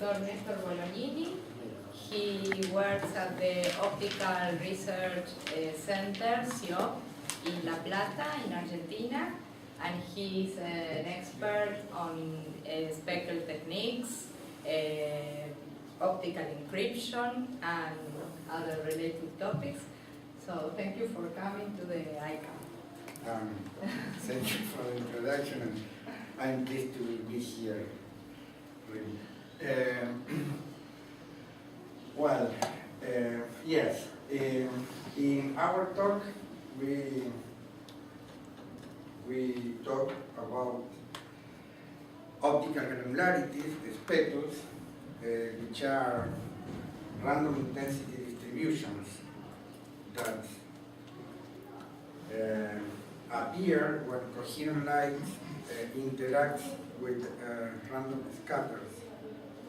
Dr. Nestor Bologini. He works at the Optical Research Center, CIOp, in La Plata, in Argentina, and he's an expert on speckle techniques, optical encryption, and other related topics. So thank you for coming to the ICAM. Thank you for the introduction, and I'm pleased to be here. Really. Yes. In our talk, we talk about optical granularities, speckles, which are random intensity distributions that appear when coherent light interacts with random scatters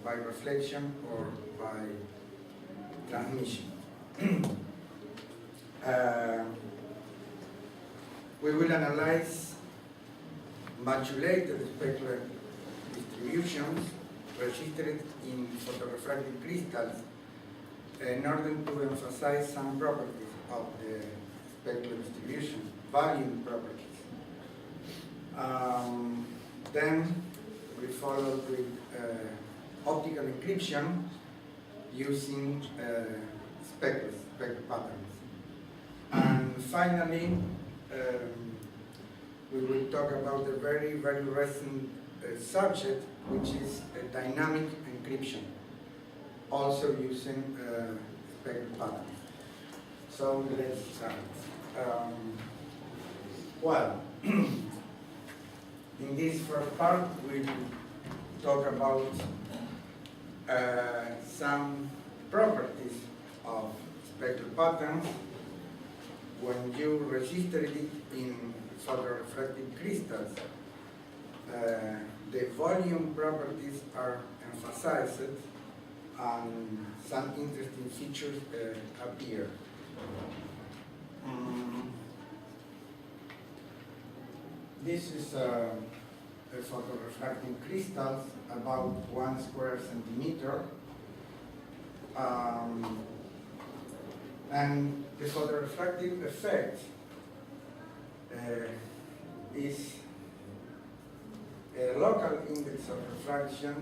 by reflection or by transmission. We will analyze modulated specular distributions registered in photorefractive crystals in order to emphasize some properties of the specular distribution, volume properties. Then we follow with optical encryption using speckle patterns. And finally, we will talk about a very, very recent subject, which is dynamic encryption, also using speckle patterns. So let's start. In this first part, we'll talk about some properties of speckle patterns. When you register it in photorefractive crystals, the volume properties are emphasized and some interesting features appear. This is a photorefractive crystal about 1 square centimeter. And the photorefractive effect is a local index of refraction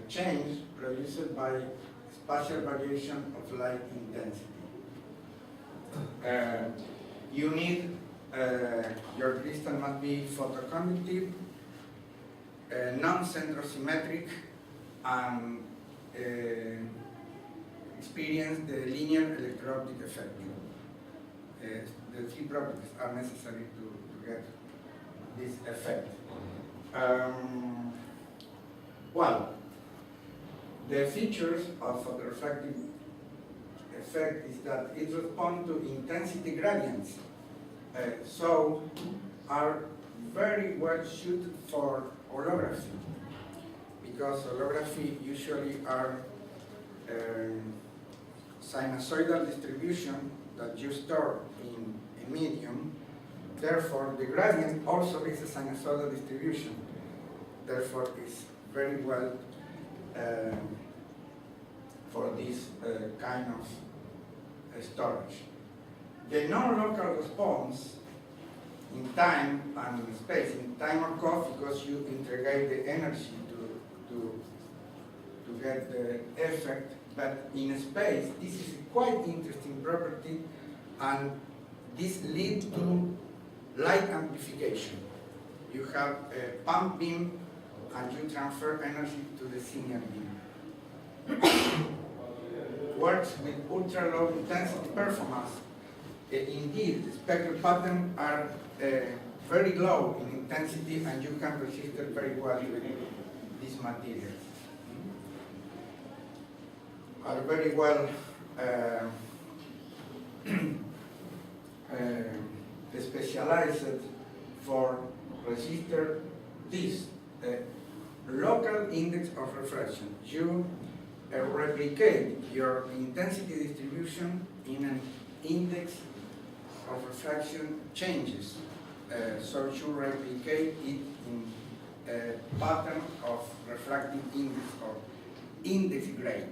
change produced by spatial variation of light intensity. You need, your crystal must be photoconductive, non-centrosymmetric, and experience the linear electro-optic effect. The three properties are necessary to get this effect. The features of photorefractive effect is that it responds to intensity gradients, so are very well suited for holography, because holography usually are sinusoidal distribution that you store in a medium. Therefore, the gradient also is a sinusoidal distribution. Therefore, it's very well for this kind of storage. The non-local response in time and in space, in time occurs because you integrate the energy to get the effect. But in space, this is a quite interesting property, and this leads to light amplification. You have a pump beam, and you transfer energy to the signal beam. Works with ultra low intensity performance. Indeed, the speckle patterns are very low in intensity, and you can register very well with these materials. Are very well specialized for register this local index of refraction. You replicate your intensity distribution in an index of refraction changes. So you replicate it pattern of refractive index or index gratings.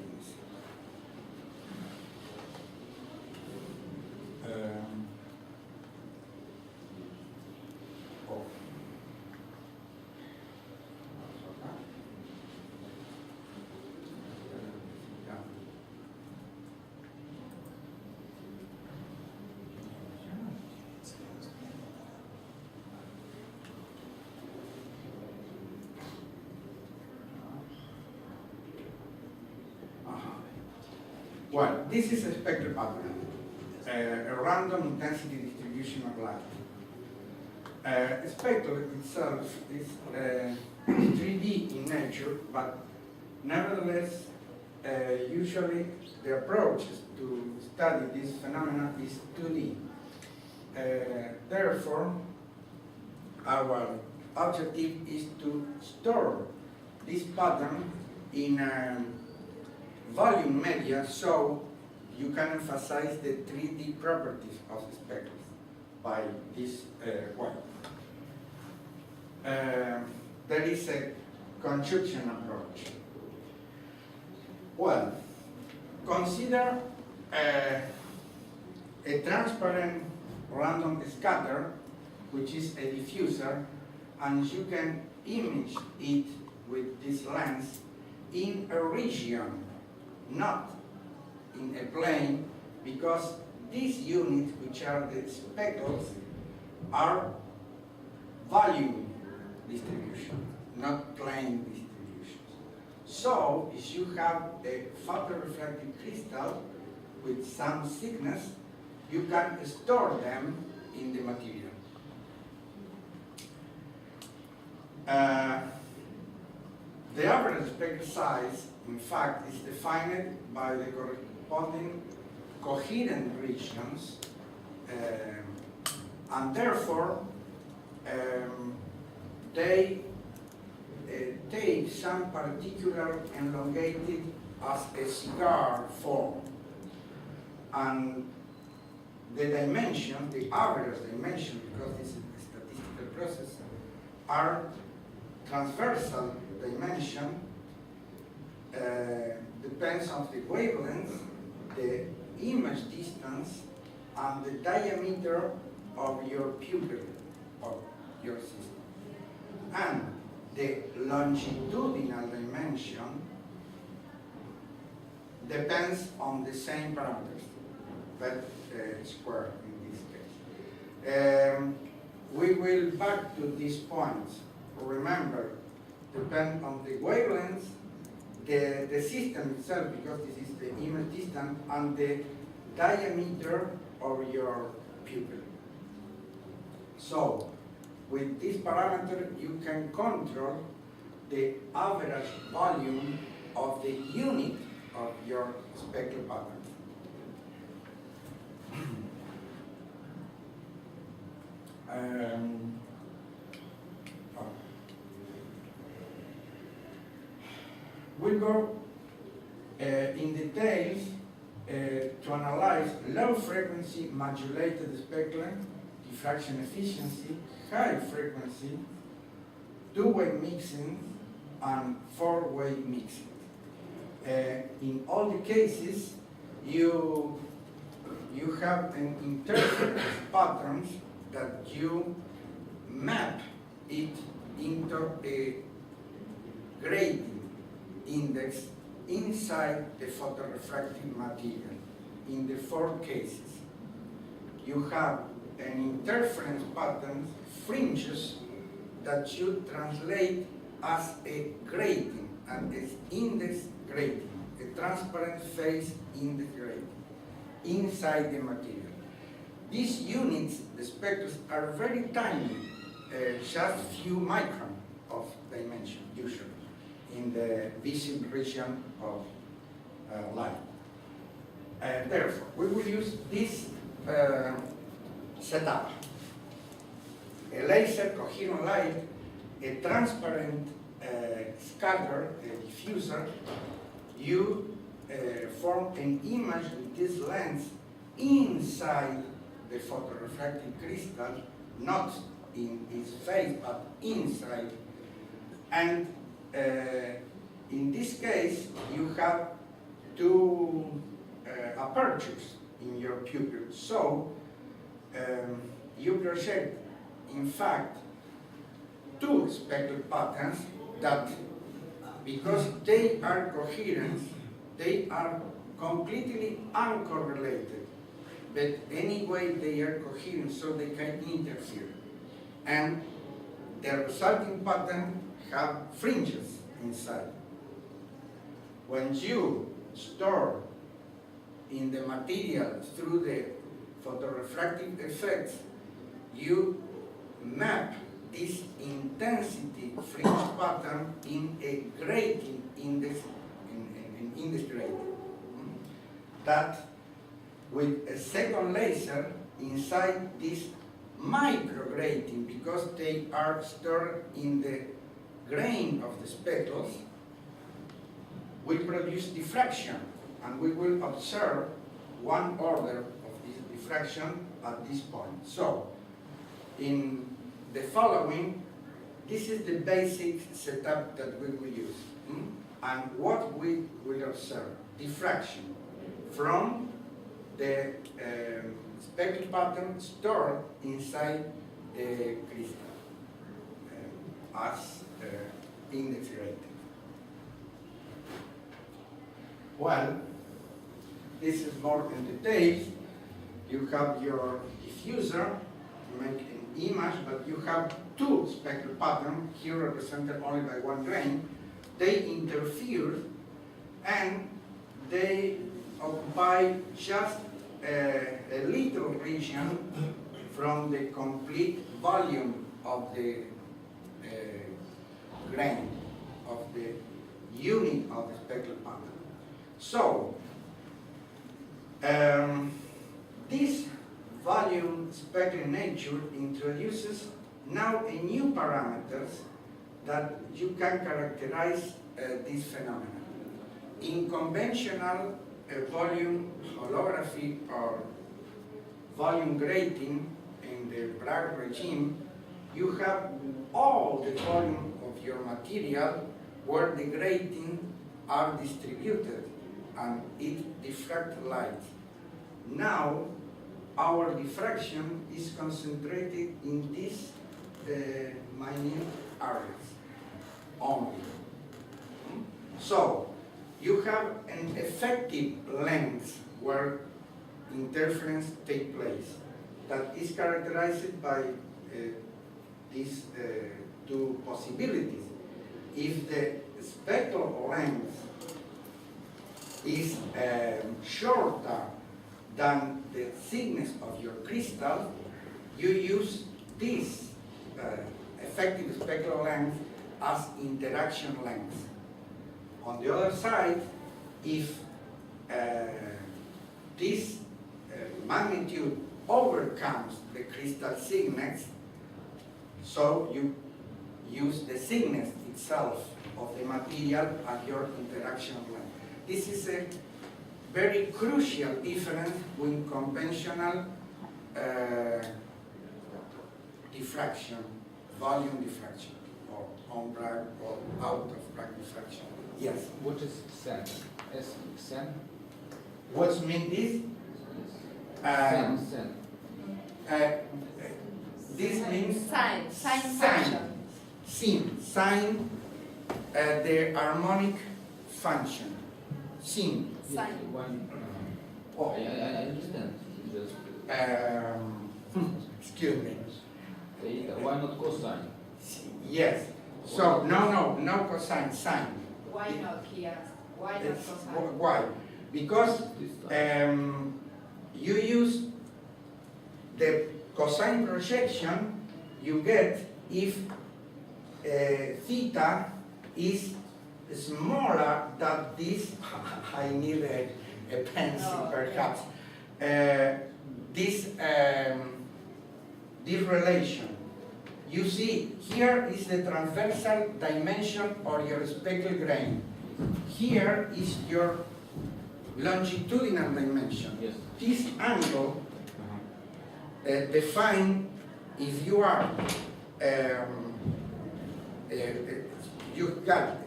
Well, this is a spectral pattern, a random intensity distribution of light. A spectral itself is 3D in nature, but nevertheless, usually the approach to study this phenomenon is 2D. Therefore, our objective is to store this pattern in volume media so you can emphasize the 3D properties of the spectrum by this way. There is a conjunction approach. Well, consider a transparent random scatter, which is a diffuser, and you can image it with this lens in a region, not in a plane, because these units, which are the speckles, are volume distribution, not plane distributions. So, if you have a photoreflective crystal with some thickness, you can store them in the material. The average spectral size, in fact, is defined by the corresponding coherent regions, and therefore they take some particular elongated as a cigar form, and the dimension, the average dimension, because this is a statistical process, are transversal dimension, depends on the wavelength, the image distance, and the diameter of your pupil of your system. And the longitudinal dimension depends on the same parameters, but square in this case. We will back to these points. Remember, depend on the wavelength, the system itself, because this is the image distance, and the diameter of your pupil. So, with this parameter, you can control the average volume of the unit of your spectral pattern. We'll go in details to analyze low frequency modulated speculum, diffraction efficiency, high frequency, two-way mixing, and four-way mixing. In all the cases, you have an interference patterns that you map it into a grading index inside the photorefractive material. In the four cases, you have an interference pattern, fringes, that you translate as a grating, and as index grating, a transparent phase index grating, inside the material. These units, the spectrums, are very tiny, just few micron of dimension, usually, in the visible region of light. Therefore, we will use this setup. A laser coherent light, a transparent scatter, a diffuser. You form an image with this lens inside the photorefractive crystal, not in its face, but inside And in this case, you have two apertures in your pupil. So you project, in fact, two speckle patterns that, because they are coherent, they are completely uncorrelated. But anyway, they are coherent, so they can interfere. And the resulting pattern have fringes inside. When you store in the material through the photorefractive effects, you map this intensity fringe pattern in a grating index, in index grating. That with a second laser inside this micro grating, because they are stored in the grain of the speckles, we produce diffraction, and we will observe one order of this diffraction at this point. So, in the following, this is the basic setup that we will use. And what we will observe? Diffraction from the speckle pattern stored inside the crystal as index grating. Well, this is more in detail. You have your diffuser to make an image, but you have two speckle patterns, here represented only by one grain. They interfere and they occupy just a little region from the complete volume of the grain, of the unit of the speckle pattern. So, this volume speckle nature introduces now a new parameters that you can characterize this phenomenon. In conventional volume holography or volume grating in the Bragg regime, you have all the volume of your material where the grating are distributed and it diffracts light. Now, our diffraction is concentrated in these minute areas only. So, you have an effective length where interference takes place that is characterized by these two possibilities. If the speckle length is shorter than the thickness of your crystal, you use this effective speckle length as interaction length. On the other side, if this magnitude overcomes the crystal thickness, so you use the thickness itself of the material as your interaction length. This is a very crucial difference with conventional diffraction, volume diffraction, or on Bragg or out of Bragg diffraction. Yes. What is SEN? SEN? What's mean this? SEN. This means Sine function. Sine, the harmonic function. Sine. Sine. One, Oh. I understand. Just Excuse me. why not cosine? Yes. So no cosine, sine. Why not, he asked? Why not It's cosine? why? Because you use the cosine projection you get if theta is smaller than this. I need a pencil, perhaps. This relation. You see, here is the transversal dimension or your speckle grain. Here is your longitudinal dimension. Yes. This angle define if you are you get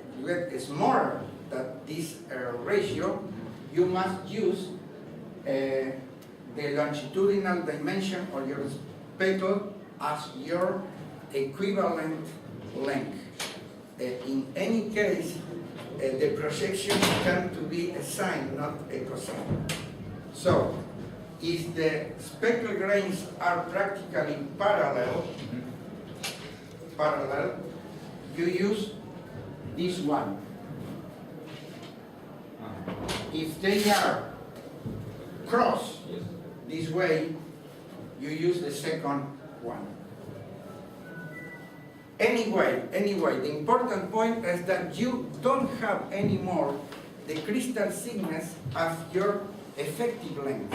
smaller than this ratio, you must use the longitudinal dimension of your speckle as your equivalent length. In any case, the projection tend to be a sine, not a cosine. So, if the speckle grains are practically parallel, you use this one. If they are cross this way, you use the second one. Anyway, the important point is that you don't have anymore the crystal thickness as your effective length.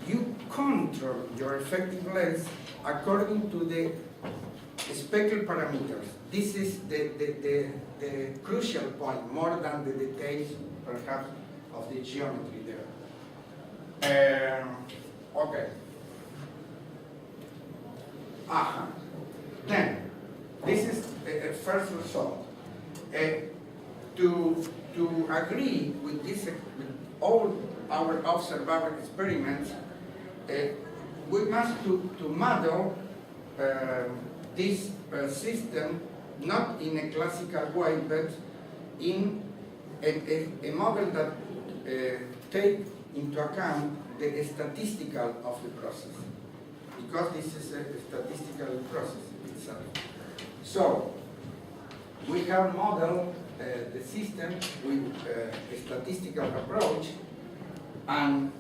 You control your effective length according to the speckle parameters. This is the crucial point, more than the details, perhaps, of the geometry there. Okay. Then, this is a first result. To agree with this, with all our observable experiments, we must to model this system not in a classical way, but in a model that take into account the statistical of the process, because this is a statistical process itself. So, we have modeled the system with a statistical approach, and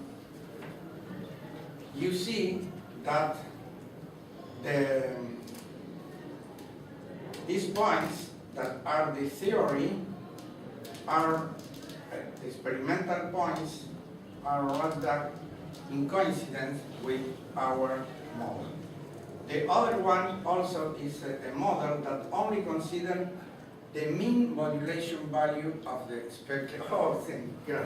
you see that these points that are the theory are experimental points are rather in coincidence with our model. The other one also is a model that only considers the mean modulation value of the spectrum. Oh, thank you.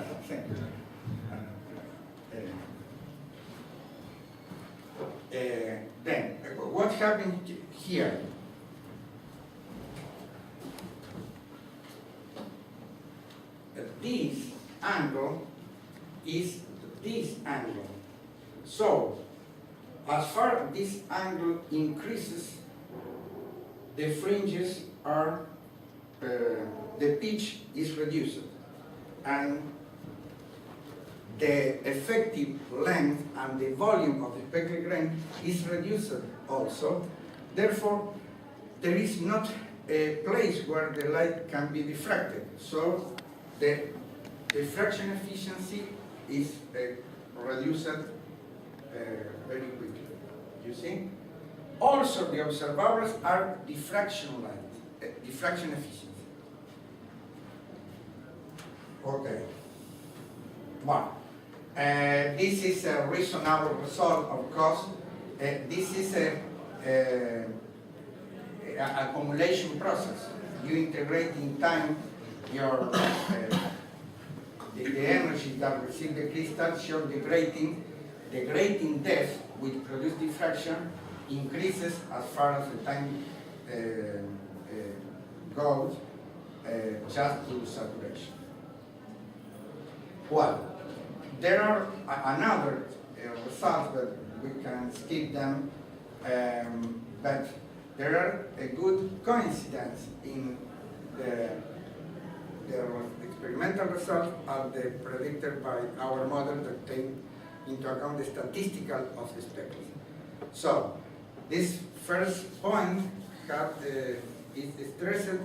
Then, what happened here? This angle is this angle. So, as far as this angle increases, the fringes are, the pitch is reduced, and the effective length and the volume of the speckle grain is reduced also. Therefore, there is not a place where the light can be diffracted. So, the diffraction efficiency is reduced very quickly. You see? Also, the observables are diffraction light, diffraction efficiency. Okay. Well, this is a reasonable result, of course. This is a accumulation process. You integrate in time your the energy that receives the crystal, shows the grating depth which produces diffraction increases as far as the time goes, just to saturation. Well, there are another results, but we can skip them, but there are a good coincidence in the experimental results are the predicted by our model that take into account the statistical of the speckles. So, this first point is stressed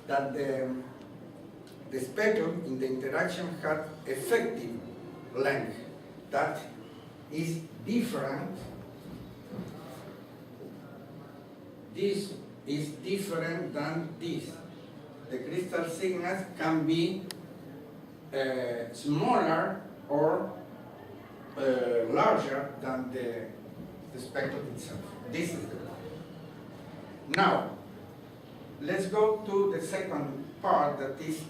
that the speckle in the interaction had effective length that is different. This is different than this. The crystal thickness can be smaller or larger than the speckle itself. This is the point. Now, let's go to the second part, that is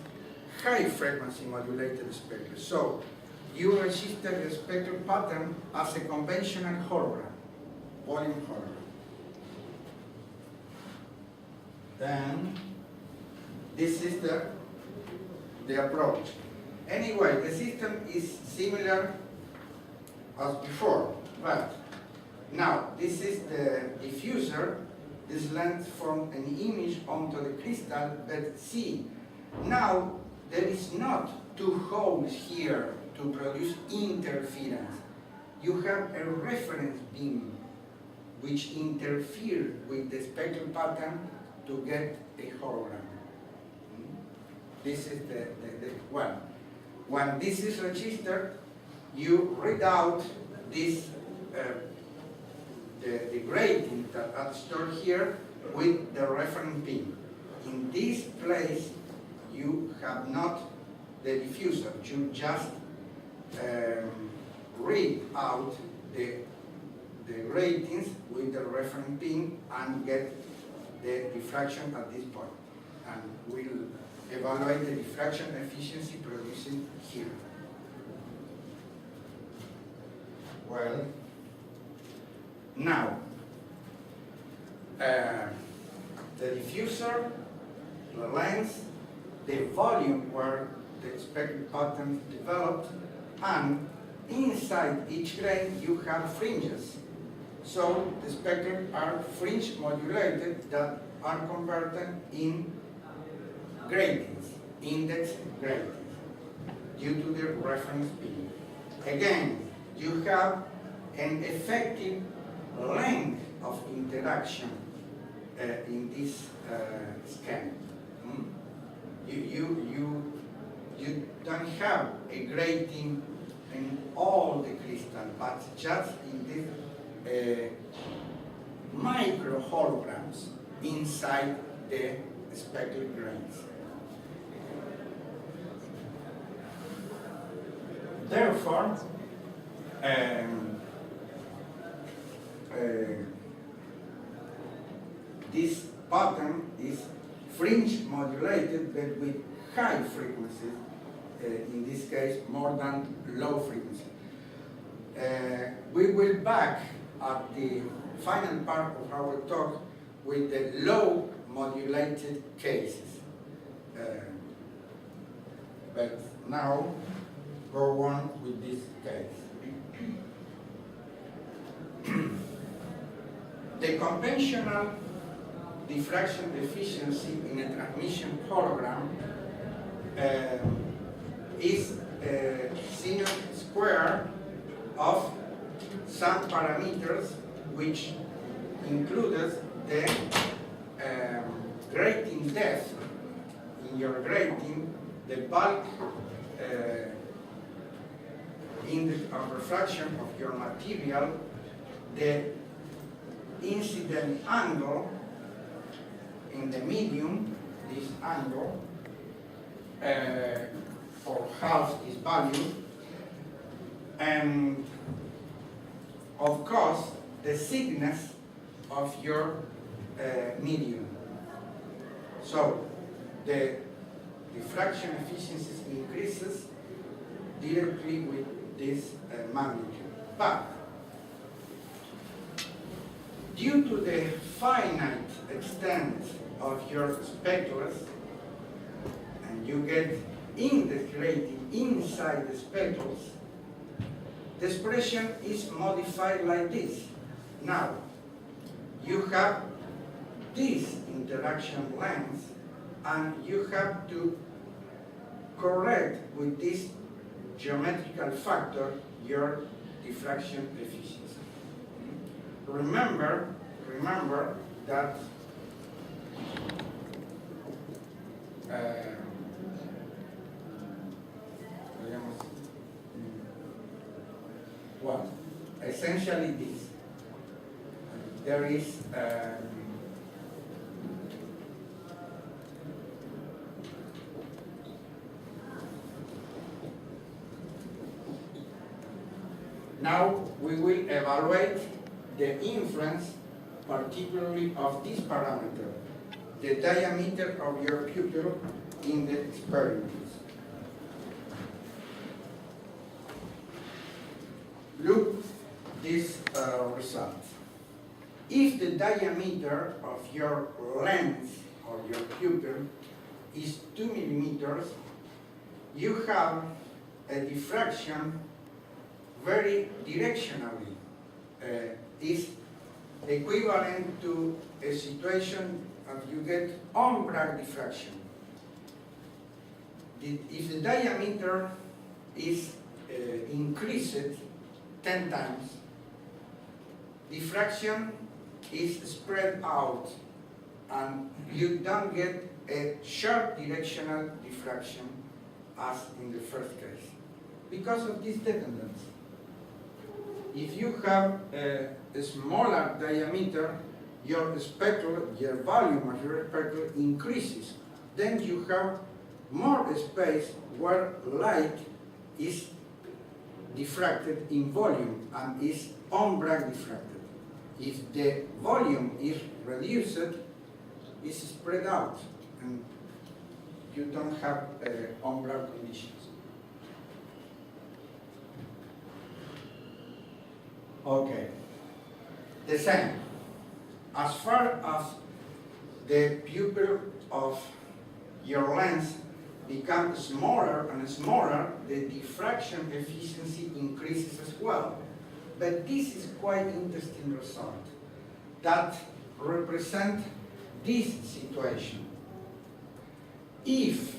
high frequency modulated speckle. So, you register the speckle pattern as a conventional hologram, volume hologram. Then, This is the approach. Anyway, the system is similar as before, but now this is the diffuser. This lens forms an image onto the crystal, but see, now there is not two holes here to produce interference. You have a reference beam which interferes with the speckle pattern to get a hologram. This is the one. When this is registered, you read out this the grating that are stored here with the reference beam. In this place, you have not the diffuser. You just read out the gratings with the reference beam and get the diffraction at this point. And we'll evaluate the diffraction efficiency producing here. Well, now, the diffuser, the lens, the volume where the speckle pattern developed, and inside each grain you have fringes. So the speckles are fringe modulated that are converted in gratings, index gratings, due to the reference beam. Again, you have an effective length of interaction in this scan. You don't have a grating in all the crystal, but just in this micro holograms inside the speckle grains. Therefore, this pattern is fringe modulated, but with high frequencies, in this case more than low frequency. We will back at the final part of our talk with the low modulated cases. But now go on with this case. The conventional diffraction efficiency in a transmission hologram is sine square of some parameters which includes the grating depth in your grating, the bulk index of refraction of your material, the incident angle in the medium, this angle, for half this value, and of course the thickness of your medium. So the diffraction efficiency increases directly with this magnitude. But due to the finite extent of your speculas, and you get integrating inside the speckles, the expression is modified like this. Now, you have this interaction length, and you have to correct with this geometrical factor your diffraction efficiency. Remember that well, essentially this. There is now we will evaluate the influence particularly of this parameter, the diameter of your pupil in the experiments. Look this result. If the diameter of your lens or your pupil is 2 millimeters, you have a diffraction very directionally. Is equivalent to a situation of you get on-Bragg diffraction. If the diameter is increased 10 times, diffraction is spread out and you don't get a sharp directional diffraction as in the first case because of this dependence. If you have a smaller diameter, your speckle, your volume of your speckle increases. Then you have more space where light is diffracted in volume and is on-Bragg diffracted. If the volume is reduced, it's spread out and you don't have on-Bragg conditions. Okay, the same. As far as the pupil of your lens becomes smaller and smaller, the diffraction efficiency increases as well. But this is quite interesting result that represent this situation. If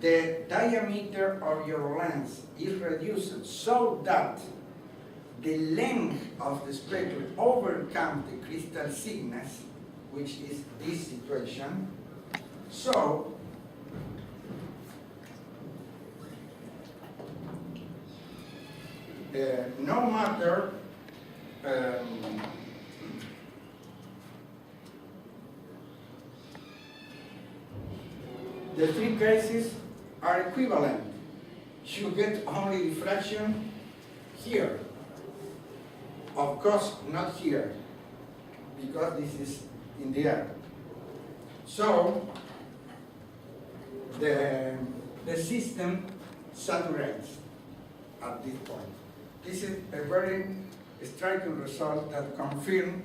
the diameter of your lens is reduced so that the length of the speckle overcomes the crystal thickness, which is this situation, so no matter the three cases are equivalent. You get only diffraction here. Of course, not here, because this is in the air. So the system saturates at this point. This is a very striking result that confirms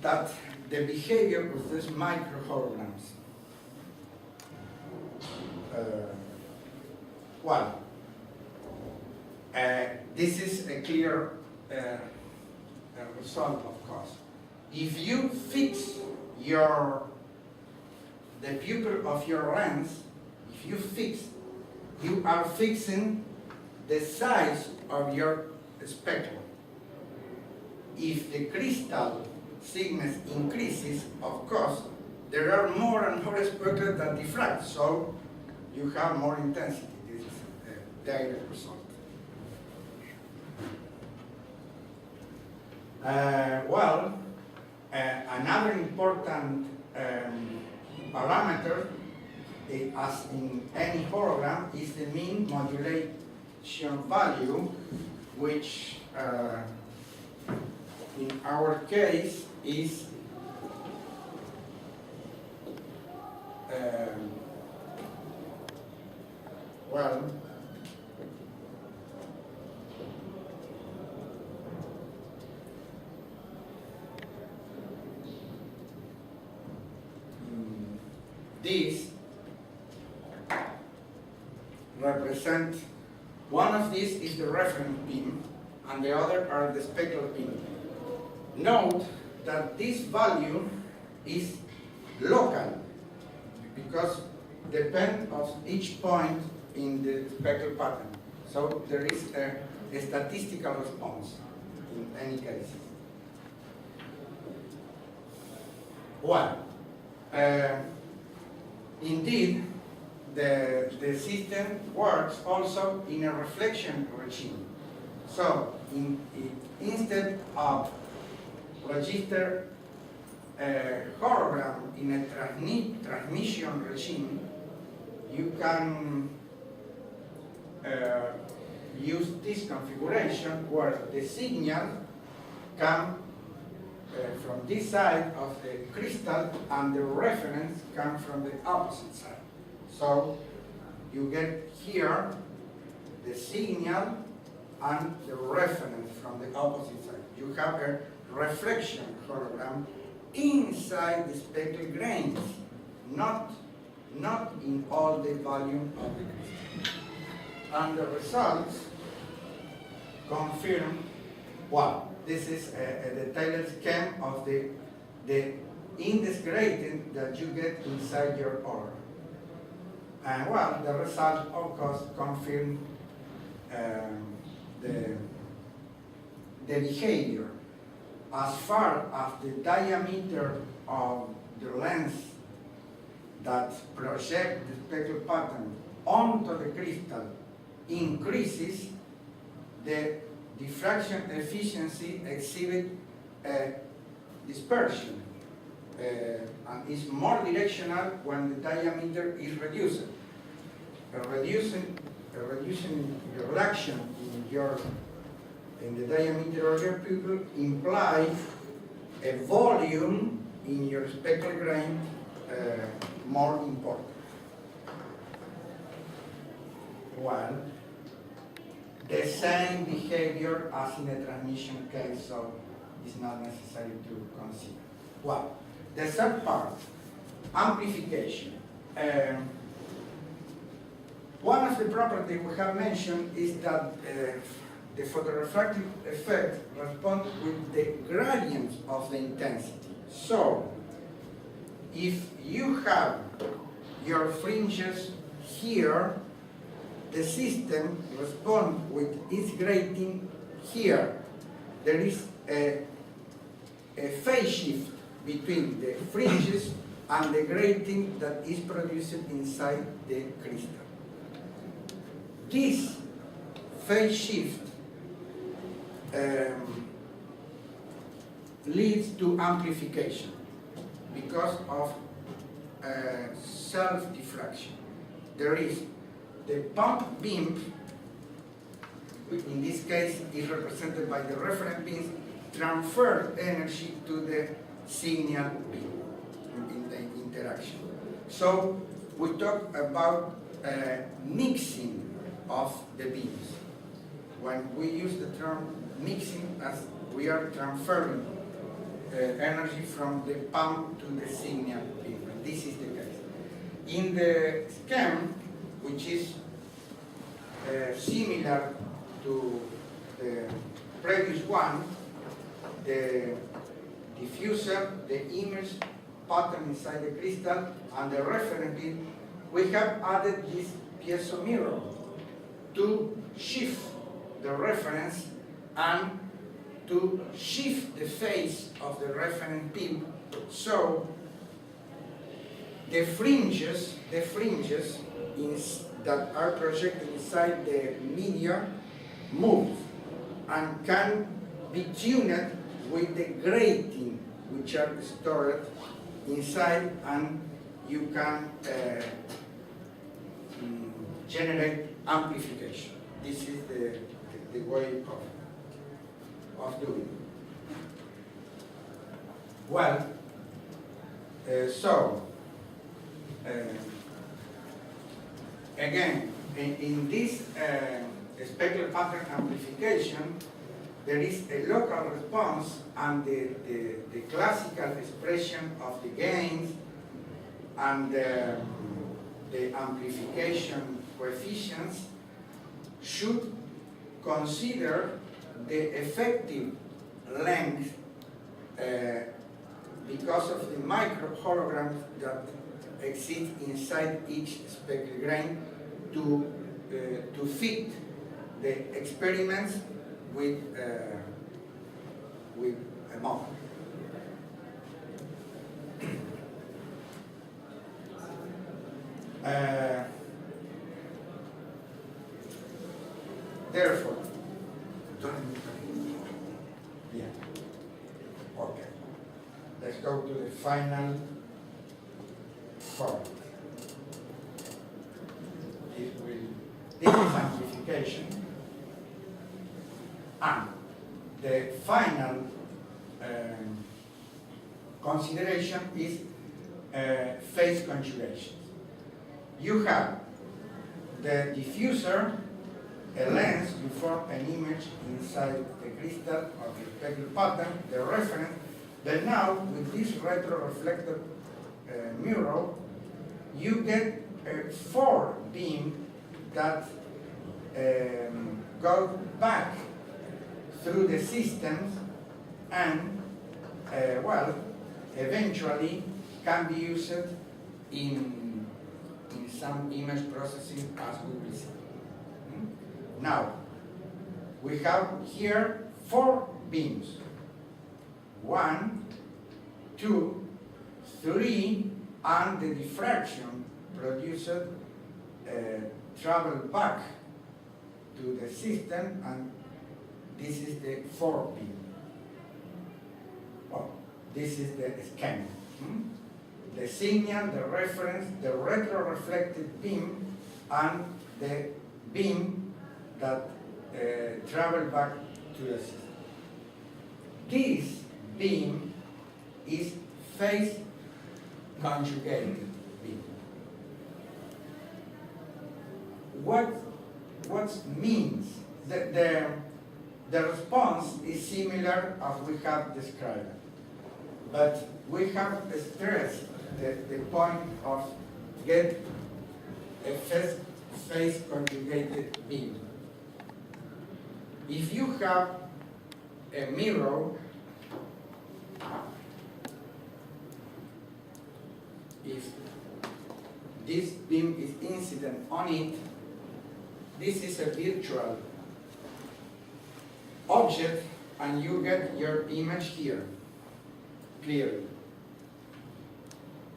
that the behavior of these microholograms. This is a clear result, of course. If you fix the pupil of your lens, you are fixing the size of your speckle. If the crystal thickness increases, of course, there are more and more speckles that diffract, so you have more intensity. This is a direct result. Another important parameter, as in any hologram, is the mean modulation value, which in our case is this represent, one of these is the reference beam and the other are the speckle beam. Note that this value is local because depend of each point in the speckle pattern. So there is a statistical response in any case. Indeed, the system works also in a reflection regime. So instead of register a hologram in a transmission regime, you can use this configuration where the signal comes from this side of the crystal and the reference comes from the opposite side. So you get here the signal and the reference from the opposite side. You have a reflection hologram inside the speckle grains, not in all the volume of the crystal. And the results confirm, well, this is a detailed scheme of the index gradient that you get inside your order. And well, the result of course confirm the behavior as far as the diameter of the lens that project the speckle pattern onto the crystal increases, the diffraction efficiency exhibit dispersion and is more directional when the diameter is reduced. Reducing the reduction in the diameter of your pupil implies a volume in your speckle grain more important. Well, the same behavior as in a transmission case, so it's not necessary to consider. Well, the third part, amplification. One of the properties we have mentioned is that the photorefractive effect responds with the gradients of the intensity. So, if you have your fringes here, the system responds with its grating here. There is a phase shift between the fringes and the grating that is produced inside the crystal. This phase shift leads to amplification because of self-diffraction. There is the pump beam, which in this case is represented by the reference beams, transfer energy to the signal beam in the interaction. So we talk about mixing of the beams. When we use the term mixing, as we are transferring energy from the pump to the signal beam. And this is the case. In the scheme, which is similar to the previous one, the diffuser, the image pattern inside the crystal, and the reference beam, we have added this piezo mirror to shift the reference and to shift the phase of the reference beam, so the fringes that are projected inside the media move and can be tuned with the grating which are stored inside, and you can generate amplification. This is the way of doing it. Well, again, in this speckle pattern amplification, there is a local response, and the classical expression of the gains and the amplification coefficients should consider the effective length because of the micro holograms that exist inside each speckle grain to fit the experiments with a model. Therefore, yeah, okay. Let's go to the final form. This is amplification, and the final consideration is phase conjugation. You have the diffuser, a lens, you form an image inside the crystal of the speckle pattern, the reference. Then now, with this retroreflected mirror, you get 4 beams that go back through the systems and, well, eventually can be used in some image processing as we will see. Now, we have here 4 beams. 1, 2, 3, and the diffraction produced travel back to the system, and this is the 4 beam. Well, this is the schema. The signal, the reference, the retro-reflected beam, and the beam that travel back to the system. This beam is phase conjugated beam. What means? The response is similar as we have described, but we have stressed the point of get a phase conjugated beam. If you have a mirror, if this beam is incident on it, this is a virtual object, and you get your image here, clearly.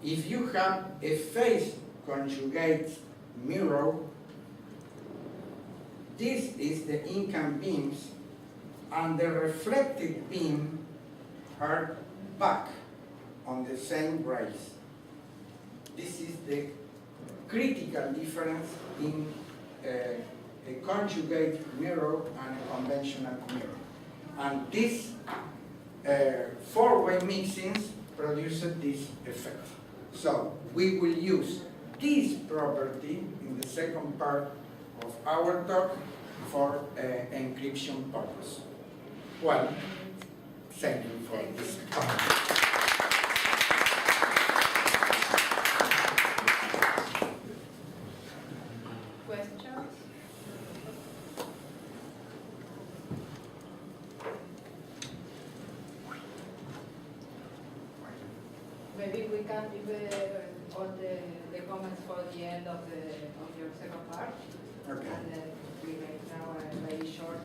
If you have a phase conjugate mirror, this is the income beams, and the reflected beam are back on the same rays. This is the critical difference in a conjugate mirror and a conventional mirror. And these 4-way mixings produce this effect. So we will use this property in the second part of our talk for encryption purpose. Well, thank you for this comment. Questions? Maybe we can leave all the comments for the end of your second part. Okay. And then we make now a very short